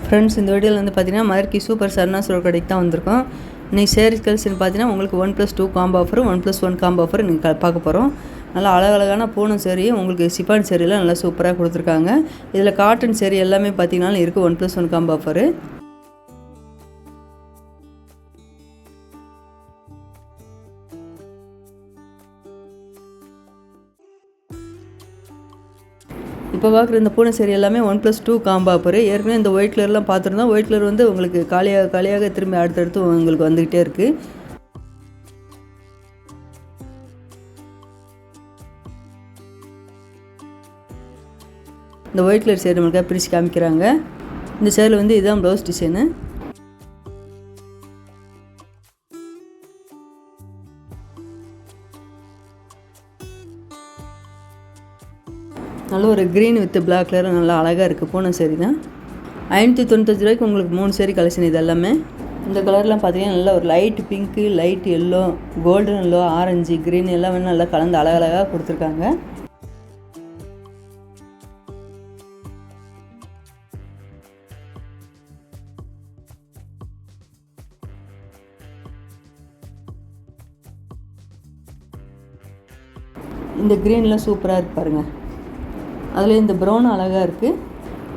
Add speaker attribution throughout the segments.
Speaker 1: Friends, இந்த வீடியோவில் வந்து பார்த்தீங்கன்னா மதுரை சூப்பர் சரணா ஸ்டோர் கடைக்கு தான் வந்திருக்கோம். இன்றைக்கி சேரீஸ் கலெக்ஷன் பார்த்தீங்கன்னா உங்களுக்கு 1+2 காம்போ ஆஃபர், 1+1 காம்போ ஆஃபர் நீங்கள் பார்க்க போகிறோம். நல்லா அழகழகான பூனம் சேரீ, உங்களுக்கு சிப்பான் சேரீலாம் நல்லா சூப்பராக கொடுத்துருக்காங்க. இதில் காட்டன் சேரீ எல்லாமே பார்த்தீங்கன்னா இருக்குது 1+1 காம்போ ஆஃபரு. இப்போ பார்க்குற இந்த பூனை சேரீ எல்லாமே 1+2 காம்போ ஆஃபர். ஏற்கனவே இந்த ஒயிட் கலர்லாம் பார்த்துருந்தோம். ஒயிட் கலர் வந்து உங்களுக்கு காலியாக திரும்பி அடுத்தடுத்து உங்களுக்கு வந்துக்கிட்டே இருக்குது. இந்த ஒயிட் கலர் சேரீ நம்மளுக்காக பிரித்து காமிக்கிறாங்க. இந்த சேரீ வந்து இதுதான் ப்ளவுஸ் டிசைனு. நல்ல ஒரு க்ரீன் வித் பிளாக் கலர் நல்லா அழகாக இருக்குது. பூனை சேரீ தான். 595 ரூபாய்க்கு உங்களுக்கு 3 சேரீ கலெக்ஷன். இது எல்லாமே இந்த கலர்லாம் பார்த்தீங்கன்னா நல்லா ஒரு light pink, light yellow, golden yellow, orange, green எல்லாமே நல்லா கலந்து அழகழகாக கொடுத்துருக்காங்க. இந்த க்ரீன்லாம் சூப்பராக இருக்கு பாருங்கள். அதில் இந்த ப்ரௌன் அழகாக இருக்குது.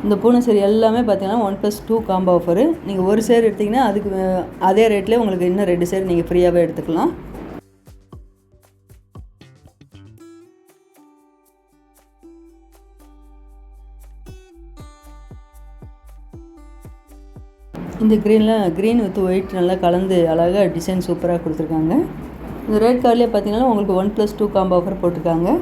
Speaker 1: இந்த பூனை சேரீ எல்லாமே பார்த்தீங்கன்னா 1+2 காம்போ ஆஃபரு. நீங்கள் ஒரு சேரீ எடுத்திங்கன்னா அதுக்கு அதே ரேட்லேயே உங்களுக்கு இன்னும் 2 சேரீ நீங்கள் ஃப்ரீயாகவே எடுத்துக்கலாம். இந்த க்ரீன் வித் ஒயிட் நல்லா கலந்து அழகாக டிசைன் சூப்பராக கொடுத்துருக்காங்க. இந்த ரேட் கார்ட்லேயே பார்த்தீங்கன்னா உங்களுக்கு 1+2 காம்போ ஆஃபர் போட்டிருக்காங்க.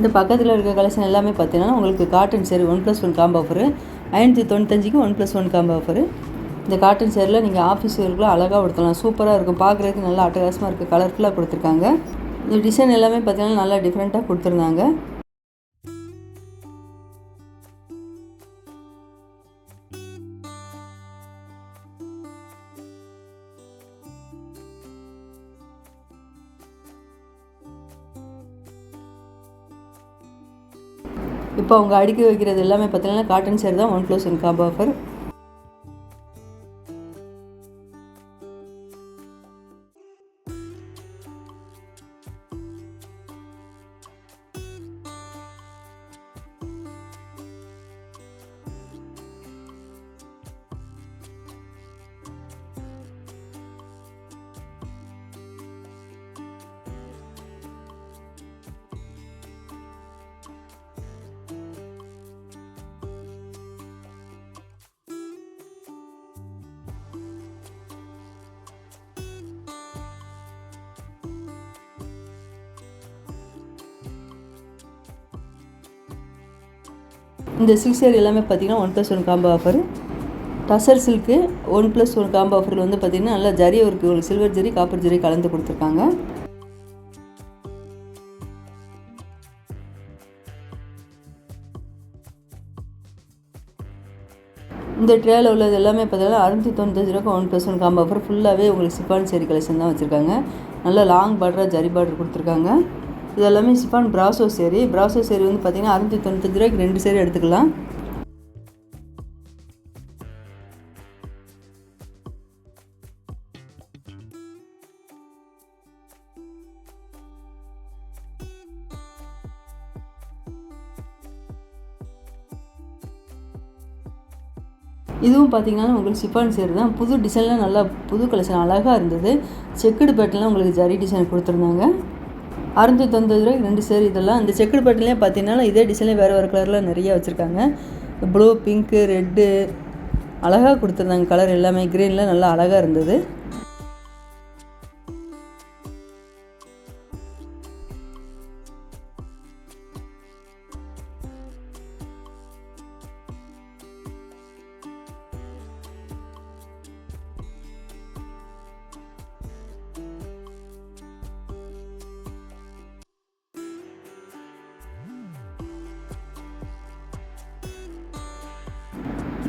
Speaker 1: இந்த பக்கத்தில் இருக்க கலெக்ஷன் எல்லாமே பார்த்தீங்கன்னா உங்களுக்கு காட்டன் சேரீ 1+1 காம்போ ஆஃபரு. 595க்கு 1+1 காம்போ ஆஃபரு. இந்த காட்டன் சேரீயில் நீங்கள் ஆஃபீஸ் வேர்க்குலாம் அழகாக உடுத்தலாம். சூப்பராக இருக்கும். பார்க்குறதுக்கு நல்லா அட்டகாசமாக இருக்குது. கலர்ஃபுல்லாக கொடுத்துருக்காங்க. இந்த டிசைன் எல்லாமே பார்த்தீங்கன்னா நல்லா டிஃப்ரெண்ட்டாக கொடுத்துருந்தாங்க. இப்போ அவங்க அடுக்கி வைக்கிறது எல்லாமே பார்த்தீங்கன்னா காட்டன் சேரீ தான் 1+1 காம்போ ஆஃபர். இந்த சில்க் சேரீ எல்லாமே பார்த்தீங்கன்னா 1+1 combo offer. Tussar silk 1+1 combo ஆஃபரில் வந்து பார்த்தீங்கன்னா நல்லா ஜரி இருக்குது. உங்களுக்கு சில்வர் ஜரி, காப்பர் ஜரி கலந்து கொடுத்துருக்காங்க. இந்த ட்ரேயில் உள்ளது எல்லாமே பார்த்தீங்கன்னா 695 ரூபாய்க்கு 1+1 காம்போ ஆஃபர். ஃபுல்லாகவே உங்களுக்கு சிப்பான் சேரீ கலெக்ஷன் தான் வச்சுருக்காங்க. நல்லா லாங் பார்டராக ஜரி பார்டர் கொடுத்துருக்காங்க. இது எல்லாமே chiffon brasso sari. Brasso sari வந்து பார்த்தீங்கன்னா 695 ரூபாய்க்கு 2 சேரீ எடுத்துக்கலாம். இதுவும் பார்த்திங்கன்னா உங்களுக்கு சிஃபான் சேரீ தான். புது டிசைன்லாம் நல்லா புது கலெக்ஷன் அழகாக இருந்தது. செக்குடு பேட்டர்லாம் உங்களுக்கு ஜரி டிசைன் கொடுத்துருந்தாங்க. 690 ரூபாய்க்கு 2 சேரீ இதெல்லாம். இந்த செக்குடு பேட்டர்லேயே பார்த்தீங்கன்னா இதே டிசைன்லேயே வேறு கலரில் நிறைய வச்சுருக்காங்க. ப்ளூ, பிங்க்கு, ரெட்டு அழகாக கொடுத்துருந்தாங்க. கலர் எல்லாமே க்ரீனில் நல்லா அழகாக இருந்தது.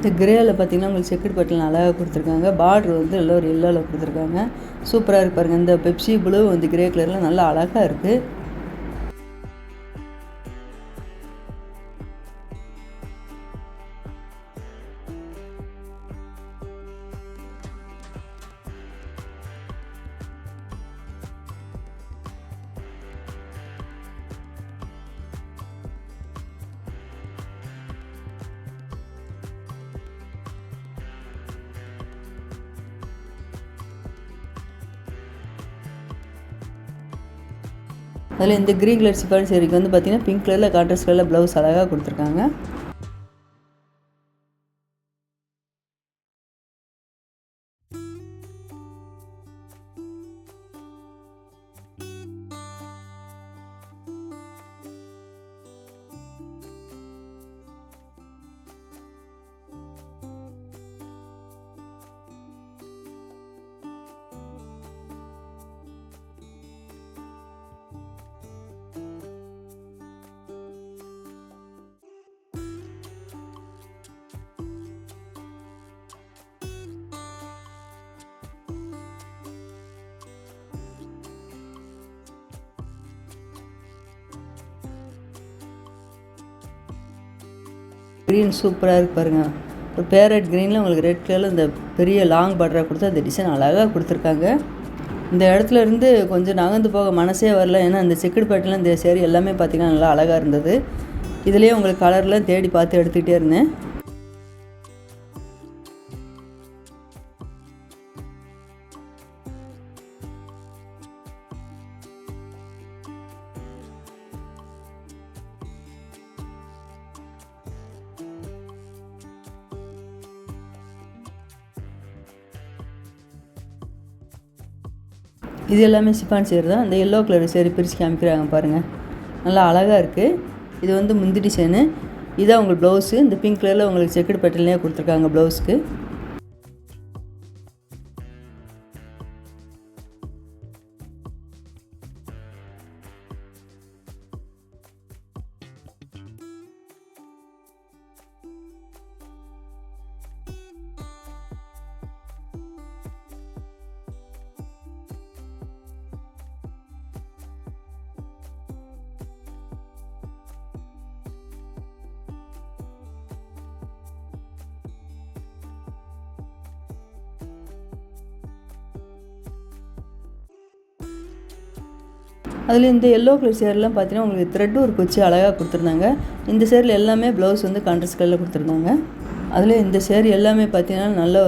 Speaker 1: இந்த கிரேயில் பார்த்திங்கன்னா உங்களுக்கு செக்குடு பேட்டர்ன் அழகாக கொடுத்துருக்காங்க. பார்டர் வந்து எல்லாம் ஒரு எல்லோவில் கொடுத்துருக்காங்க. சூப்பராக இருக்கு பாருங்கள். இந்த பெப்சி ப்ளூ வந்து கிரே கலரில் நல்லா அழகாக இருக்குது. அதில் இந்த க்ரீன் கலர் சிஃபான் சேரீக்கு வந்து பார்த்திங்கன்னா பிங்க் கலரில் கான்ட்ராஸ்ட் கலரில் ப்ளவுஸ் அழகாக கொடுத்துருக்காங்க. க்ரீன் சூப்பராக இருக்கு பாருங்கள். ஒரு பேரட் க்ரீனில் உங்களுக்கு ரெட் கலரில் இந்த பெரிய லாங் பார்டராக கொடுத்து அந்த டிசைன் அழகாக கொடுத்துருக்காங்க. இந்த இடத்துல இருந்து கொஞ்சம் நகர்ந்து போக மனசே வரல. ஏன்னா இந்த செக்குடு பேட்டர்ல இந்த சேரீ எல்லாமே பார்த்திங்கன்னா நல்லா அழகாக இருந்தது. இதுலேயே உங்களுக்கு கலர்லாம் தேடி பார்த்து எடுத்துக்கிட்டே இருந்தேன். இது எல்லாமே சிஃபான் சேரீ தான். இந்த எல்லோ கலர் சேரீ பிரித்து காமிக்கிறாங்க பாருங்கள். நல்லா அழகாக இருக்குது. இது வந்து முந்தி டிசைனு. இதான் உங்களுக்கு ப்ளவுஸு. இந்த பிங்க் கலரில் உங்களுக்கு செக்குடு பேட்டர்ன்லேயே கொடுத்துருக்காங்க ப்ளவுஸ்க்கு. அதில் இந்த எல்லோ கலர் சேரீலாம் பார்த்தீங்கன்னா உங்களுக்கு த்ரெட் ஒர்க் வச்சு அழகாக கொடுத்துருந்தாங்க. இந்த சேரீல எல்லாமே ப்ளவுஸ் வந்து கான்ட்ராஸ்ட் கலரில் கொடுத்துருந்தாங்க. அதில் இந்த சேரீ எல்லாமே பார்த்தீங்கன்னா நல்ல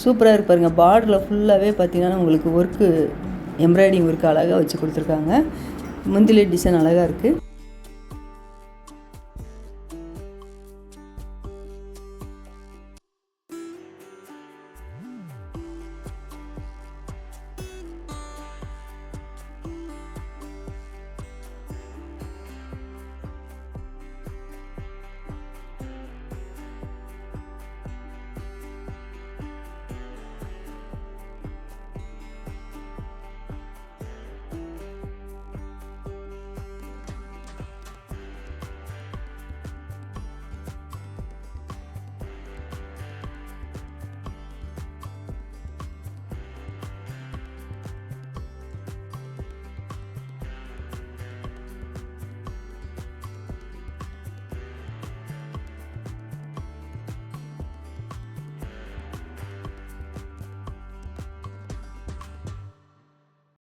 Speaker 1: சூப்பராக இருப்பாருங்க. பார்டரில் ஃபுல்லாகவே பார்த்தீங்கன்னா உங்களுக்கு ஒர்க்கு எம்ப்ராய்டிங் ஒர்க்கு அழகாக வச்சு கொடுத்துருக்காங்க. முந்திலே டிசைன் அழகாக இருக்குது.